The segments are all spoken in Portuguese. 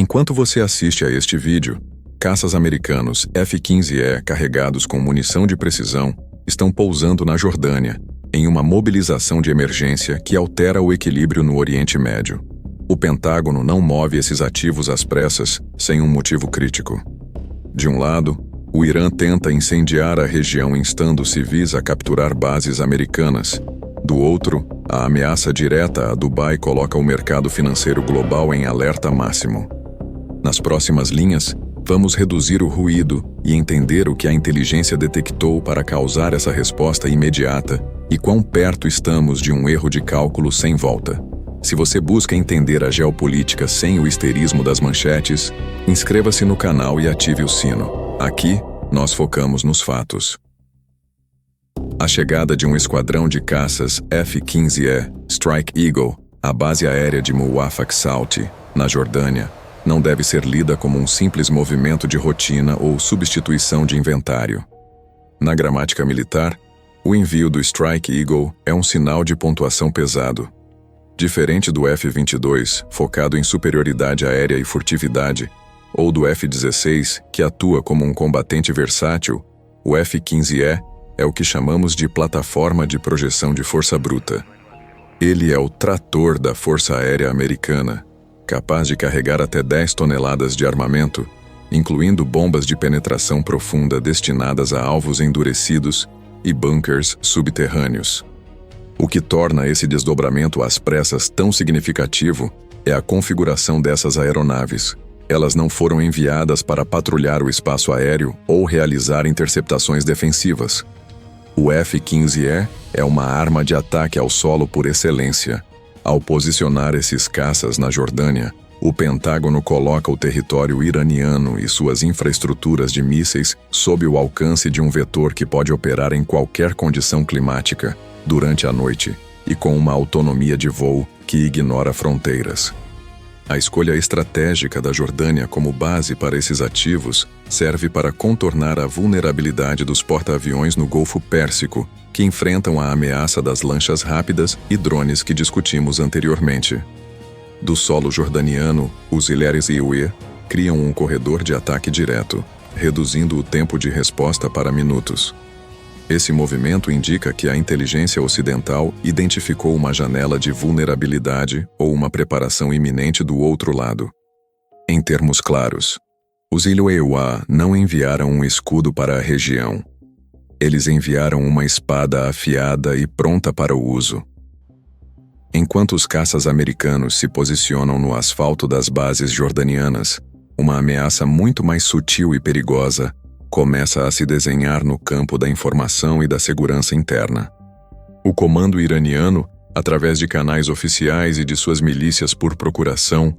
Enquanto você assiste a este vídeo, caças americanos F-15E carregados com munição de precisão estão pousando na Jordânia, em uma mobilização de emergência que altera o equilíbrio no Oriente Médio. O Pentágono não move esses ativos às pressas sem um motivo crítico. De um lado, o Irã tenta incendiar a região instando civis a capturar bases americanas. Do outro, a ameaça direta a Dubai coloca o mercado financeiro global em alerta máximo. Nas próximas linhas, vamos reduzir o ruído e entender o que a inteligência detectou para causar essa resposta imediata e quão perto estamos de um erro de cálculo sem volta. Se você busca entender a geopolítica sem o histerismo das manchetes, inscreva-se no canal e ative o sino. Aqui, nós focamos nos fatos. A chegada de um esquadrão de caças F-15E Strike Eagle à base aérea de Muwafaq Sauti, na Jordânia, não deve ser lida como um simples movimento de rotina ou substituição de inventário. Na gramática militar, o envio do Strike Eagle é um sinal de pontuação pesado. Diferente do F-22, focado em superioridade aérea e furtividade, ou do F-16, que atua como um combatente versátil, o F-15E é o que chamamos de plataforma de projeção de força bruta. Ele é o trator da Força Aérea Americana, capaz de carregar até 10 toneladas de armamento, incluindo bombas de penetração profunda destinadas a alvos endurecidos e bunkers subterrâneos. O que torna esse desdobramento às pressas tão significativo é a configuração dessas aeronaves. Elas não foram enviadas para patrulhar o espaço aéreo ou realizar interceptações defensivas. O F-15E é uma arma de ataque ao solo por excelência. Ao posicionar esses caças na Jordânia, o Pentágono coloca o território iraniano e suas infraestruturas de mísseis sob o alcance de um vetor que pode operar em qualquer condição climática, durante a noite, e com uma autonomia de voo que ignora fronteiras. A escolha estratégica da Jordânia como base para esses ativos serve para contornar a vulnerabilidade dos porta-aviões no Golfo Pérsico, que enfrentam a ameaça das lanchas rápidas e drones que discutimos anteriormente. Do solo jordaniano, os Hilaires Iwe criam um corredor de ataque direto, reduzindo o tempo de resposta para minutos. Esse movimento indica que a inteligência ocidental identificou uma janela de vulnerabilidade ou uma preparação iminente do outro lado. Em termos claros, os Iloewa não enviaram um escudo para a região. Eles enviaram uma espada afiada e pronta para o uso. Enquanto os caças americanos se posicionam no asfalto das bases jordanianas, uma ameaça muito mais sutil e perigosa começa a se desenhar no campo da informação e da segurança interna. O comando iraniano, através de canais oficiais e de suas milícias por procuração,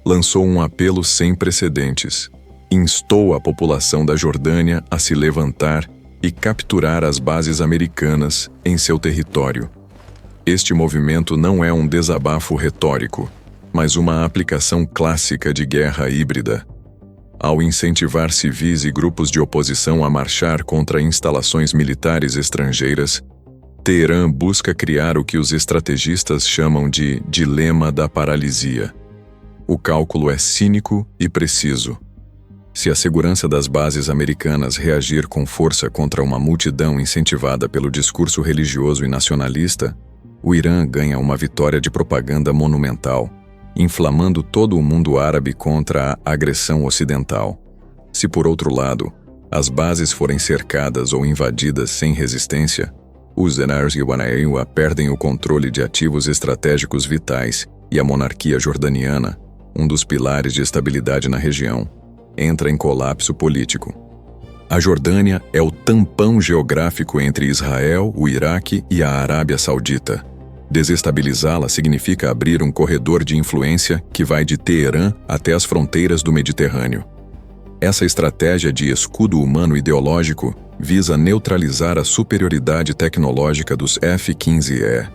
lançou um apelo sem precedentes. Instou a população da Jordânia a se levantar e capturar as bases americanas em seu território. Este movimento não é um desabafo retórico, mas uma aplicação clássica de guerra híbrida. Ao incentivar civis e grupos de oposição a marchar contra instalações militares estrangeiras, Teherã busca criar o que os estrategistas chamam de dilema da paralisia. O cálculo é cínico e preciso. Se a segurança das bases americanas reagir com força contra uma multidão incentivada pelo discurso religioso e nacionalista, o Irã ganha uma vitória de propaganda monumental, inflamando todo o mundo árabe contra a agressão ocidental. Se, por outro lado, as bases forem cercadas ou invadidas sem resistência, os Zenars e Wanaewa perdem o controle de ativos estratégicos vitais e a monarquia jordaniana, um dos pilares de estabilidade na região, entra em colapso político. A Jordânia é o tampão geográfico entre Israel, o Iraque e a Arábia Saudita. Desestabilizá-la significa abrir um corredor de influência que vai de Teherã até as fronteiras do Mediterrâneo. Essa estratégia de escudo humano ideológico visa neutralizar a superioridade tecnológica dos F-15E.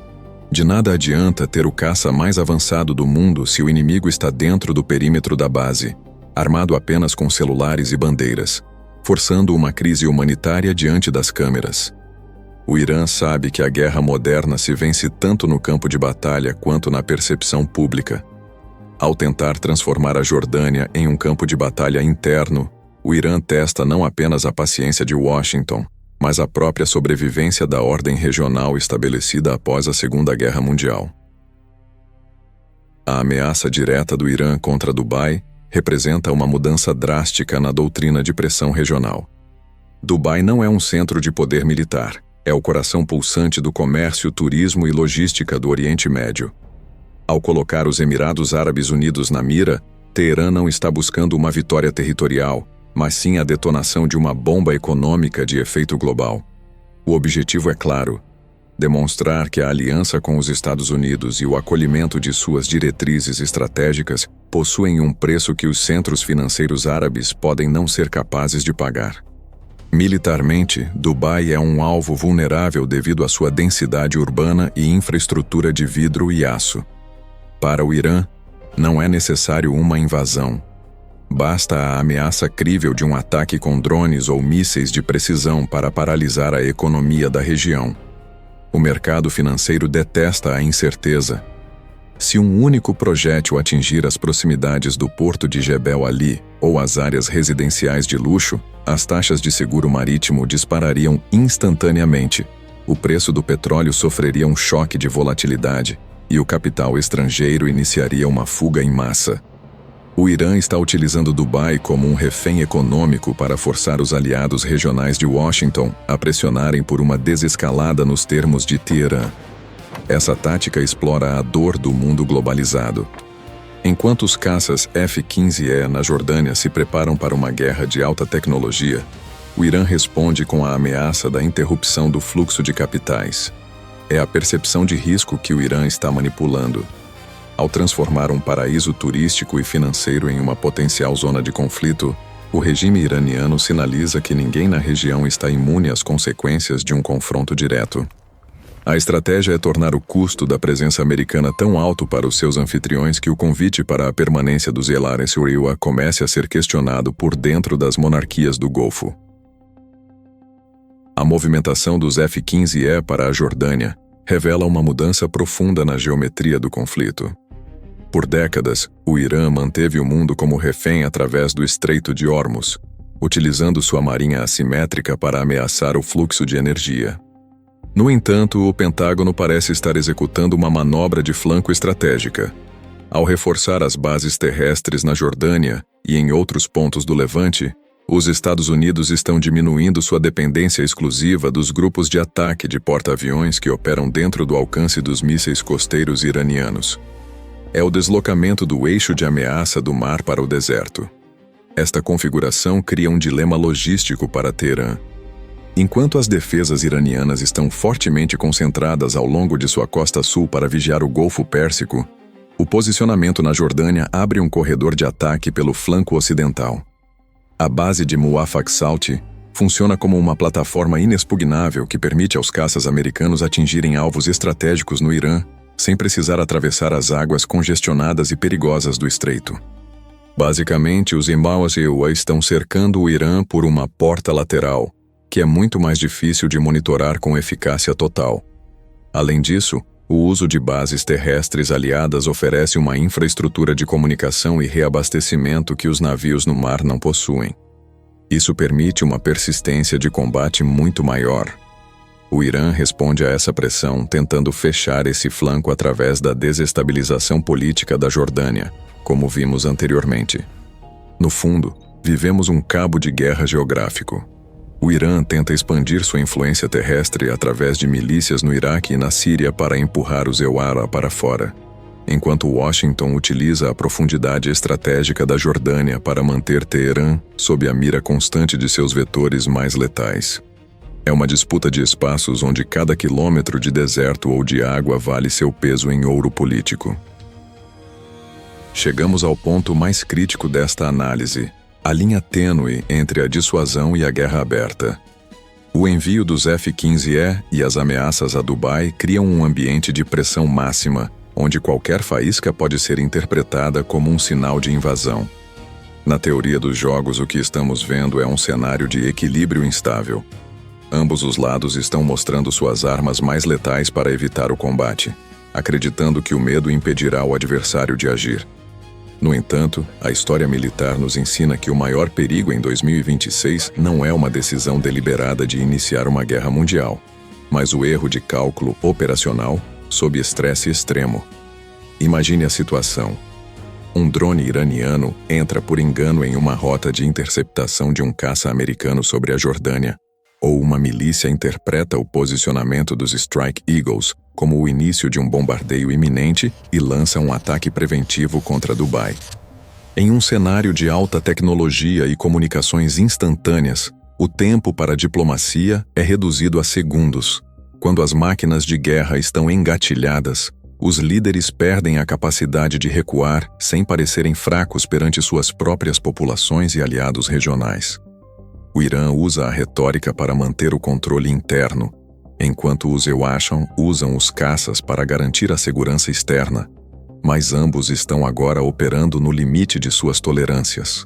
De nada adianta ter o caça mais avançado do mundo se o inimigo está dentro do perímetro da base, armado apenas com celulares e bandeiras, forçando uma crise humanitária diante das câmeras. O Irã sabe que a guerra moderna se vence tanto no campo de batalha quanto na percepção pública. Ao tentar transformar a Jordânia em um campo de batalha interno, o Irã testa não apenas a paciência de Washington, mas a própria sobrevivência da ordem regional estabelecida após a Segunda Guerra Mundial. A ameaça direta do Irã contra Dubai representa uma mudança drástica na doutrina de pressão regional. Dubai não é um centro de poder militar, é o coração pulsante do comércio, turismo e logística do Oriente Médio. Ao colocar os Emirados Árabes Unidos na mira, Teherã não está buscando uma vitória territorial, mas sim a detonação de uma bomba econômica de efeito global. O objetivo é claro: demonstrar que a aliança com os Estados Unidos e o acolhimento de suas diretrizes estratégicas possuem um preço que os centros financeiros árabes podem não ser capazes de pagar. Militarmente, Dubai é um alvo vulnerável devido à sua densidade urbana e infraestrutura de vidro e aço. Para o Irã, não é necessário uma invasão. Basta a ameaça crível de um ataque com drones ou mísseis de precisão para paralisar a economia da região. O mercado financeiro detesta a incerteza. Se um único projétil atingir as proximidades do porto de Jebel Ali ou as áreas residenciais de luxo, as taxas de seguro marítimo disparariam instantaneamente, o preço do petróleo sofreria um choque de volatilidade e o capital estrangeiro iniciaria uma fuga em massa. O Irã está utilizando Dubai como um refém econômico para forçar os aliados regionais de Washington a pressionarem por uma desescalada nos termos de Teherã. Essa tática explora a dor do mundo globalizado. Enquanto os caças F-15E na Jordânia se preparam para uma guerra de alta tecnologia, o Irã responde com a ameaça da interrupção do fluxo de capitais. É a percepção de risco que o Irã está manipulando. Ao transformar um paraíso turístico e financeiro em uma potencial zona de conflito, o regime iraniano sinaliza que ninguém na região está imune às consequências de um confronto direto. A estratégia é tornar o custo da presença americana tão alto para os seus anfitriões que o convite para a permanência dos Elares Suriwa comece a ser questionado por dentro das monarquias do Golfo. A movimentação dos F-15E para a Jordânia revela uma mudança profunda na geometria do conflito. Por décadas, o Irã manteve o mundo como refém através do Estreito de Hormuz, utilizando sua marinha assimétrica para ameaçar o fluxo de energia. No entanto, o Pentágono parece estar executando uma manobra de flanco estratégica. Ao reforçar as bases terrestres na Jordânia e em outros pontos do Levante, os Estados Unidos estão diminuindo sua dependência exclusiva dos grupos de ataque de porta-aviões que operam dentro do alcance dos mísseis costeiros iranianos. É o deslocamento do eixo de ameaça do mar para o deserto. Esta configuração cria um dilema logístico para Teherã. Enquanto as defesas iranianas estão fortemente concentradas ao longo de sua costa sul para vigiar o Golfo Pérsico, o posicionamento na Jordânia abre um corredor de ataque pelo flanco ocidental. A base de Muwafaq Salti funciona como uma plataforma inexpugnável que permite aos caças americanos atingirem alvos estratégicos no Irã, sem precisar atravessar as águas congestionadas e perigosas do estreito. Basicamente, os Emirados estão cercando o Irã por uma porta lateral, que é muito mais difícil de monitorar com eficácia total. Além disso, o uso de bases terrestres aliadas oferece uma infraestrutura de comunicação e reabastecimento que os navios no mar não possuem. Isso permite uma persistência de combate muito maior. O Irã responde a essa pressão tentando fechar esse flanco através da desestabilização política da Jordânia, como vimos anteriormente. No fundo, vivemos um cabo de guerra geográfico. O Irã tenta expandir sua influência terrestre através de milícias no Iraque e na Síria para empurrar os Ewara para fora, enquanto Washington utiliza a profundidade estratégica da Jordânia para manter Teherã sob a mira constante de seus vetores mais letais. É uma disputa de espaços onde cada quilômetro de deserto ou de água vale seu peso em ouro político. Chegamos ao ponto mais crítico desta análise: a linha tênue entre a dissuasão e a guerra aberta. O envio dos F-15E e as ameaças a Dubai criam um ambiente de pressão máxima, onde qualquer faísca pode ser interpretada como um sinal de invasão. Na teoria dos jogos, o que estamos vendo é um cenário de equilíbrio instável. Ambos os lados estão mostrando suas armas mais letais para evitar o combate, acreditando que o medo impedirá o adversário de agir. No entanto, a história militar nos ensina que o maior perigo em 2026 não é uma decisão deliberada de iniciar uma guerra mundial, mas o erro de cálculo operacional sob estresse extremo. Imagine a situação. Um drone iraniano entra por engano em uma rota de interceptação de um caça americano sobre a Jordânia, ou uma milícia interpreta o posicionamento dos Strike Eagles como o início de um bombardeio iminente e lança um ataque preventivo contra Dubai. Em um cenário de alta tecnologia e comunicações instantâneas, o tempo para a diplomacia é reduzido a segundos. Quando as máquinas de guerra estão engatilhadas, os líderes perdem a capacidade de recuar sem parecerem fracos perante suas próprias populações e aliados regionais. O Irã usa a retórica para manter o controle interno, enquanto os Ewasham usam os caças para garantir a segurança externa, mas ambos estão agora operando no limite de suas tolerâncias.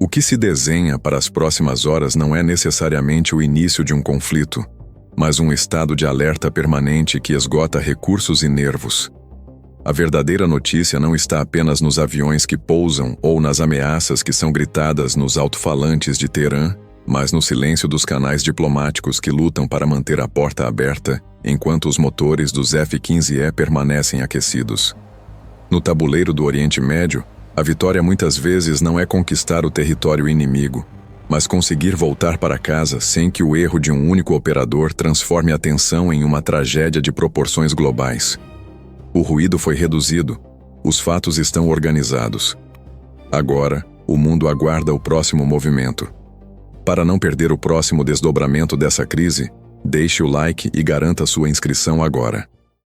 O que se desenha para as próximas horas não é necessariamente o início de um conflito, mas um estado de alerta permanente que esgota recursos e nervos. A verdadeira notícia não está apenas nos aviões que pousam ou nas ameaças que são gritadas nos alto-falantes de Teherã, mas no silêncio dos canais diplomáticos que lutam para manter a porta aberta enquanto os motores dos F-15E permanecem aquecidos. No tabuleiro do Oriente Médio, a vitória muitas vezes não é conquistar o território inimigo, mas conseguir voltar para casa sem que o erro de um único operador transforme a tensão em uma tragédia de proporções globais. O ruído foi reduzido, os fatos estão organizados. Agora, o mundo aguarda o próximo movimento. Para não perder o próximo desdobramento dessa crise, deixe o like e garanta sua inscrição agora.